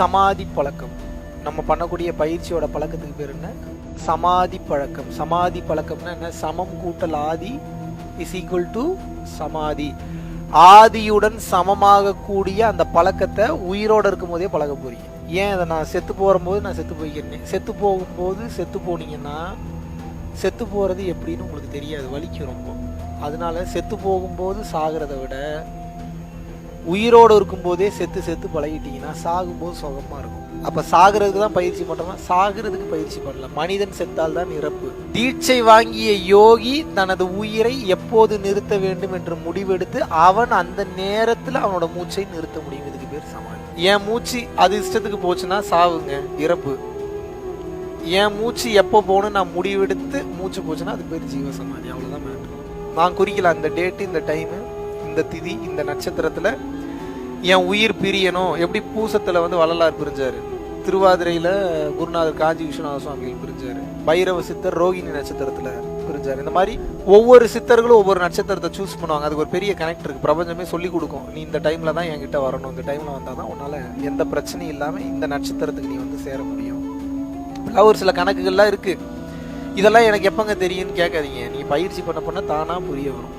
சமாதி பழக்கம். நம்ம பண்ணக்கூடிய பயிற்சியோட பழக்கத்துக்கு பேர் என்ன? சமாதி பழக்கம். சமாதி பழக்கம்னா என்ன? சமம் கூட்டல் ஆதி இஸ் ஈக்குவல் டு சமாதி. ஆதியுடன் சமமாக கூடிய அந்த பழக்கத்தை உயிரோடு இருக்கும் போதே பழக போறீங்க. ஏன் அதை நான் செத்து போகும்போது நான் செத்து போய்க்கிறேன், செத்து போகும்போது செத்து போனீங்கன்னா செத்து போகிறது எப்படின்னு உங்களுக்கு தெரியாது, வலிக்கும் ரொம்ப. அதனால செத்து போகும்போது சாகிறத விட உயிரோடு இருக்கும்போதே செத்து செத்து பழகிட்டீங்கன்னா சாகும்போது சுகமாக இருக்கும். அப்போ சாகிறதுக்கு தான் பயிற்சி பண்ணுறோமா? சாகிறதுக்கு பயிற்சி பண்ணலாம். மனிதன் செத்தால் தான் இறப்பு. தீட்சை வாங்கிய யோகி தனது உயிரை எப்போது நிறுத்த வேண்டும் என்று முடிவெடுத்து அவன் அந்த நேரத்தில் அவனோட மூச்சை நிறுத்த முடியும். இதுக்கு பேர் சமாதி. என் மூச்சு அது இஷ்டத்துக்கு போச்சுன்னா சாவுங்க, இறப்பு. என் மூச்சு எப்போ போகணும் நான் முடிவெடுத்து மூச்சு போச்சுன்னா அது பேர் ஜீவசமாதி. அவ்வளோதான் மேட்ரு. நான் குறிக்கலாம் இந்த டேட்டு, இந்த டைமு, இந்த திதி, இந்த நட்சத்திரத்தில் என் உயிர் பிரியணும். எப்படி பூசத்தில் வள்ளலார் பிரிஞ்சார், திருவாதிரையில் குருநாதர் காஞ்சி விஸ்வநாத சுவாமிகள் பிரிஞ்சார், பைரவ சித்தர் ரோகிணி நட்சத்திரத்தில் பிரிஞ்சார். இந்த மாதிரி ஒவ்வொரு சித்தர்களும் ஒவ்வொரு நட்சத்திரத்தை சூஸ் பண்ணுவாங்க. அதுக்கு ஒரு பெரிய கனெக்ட் இருக்குது. பிரபஞ்சமே சொல்லி கொடுக்கும், நீ இந்த டைமில் தான் என்கிட்ட வரணும், இந்த டைமில் வந்தால் தான் உன்னால் எந்த பிரச்சனையும் இல்லாமல் இந்த நட்சத்திரத்துக்கு நீ சேர முடியும். ஒரு சில கணக்குகள்லாம் இருக்குது. இதெல்லாம் எனக்கு எப்போங்க தெரியும்னு கேட்காதீங்க. நீங்கள் பயிற்சி பண்ண தானாக புரிய வரும்.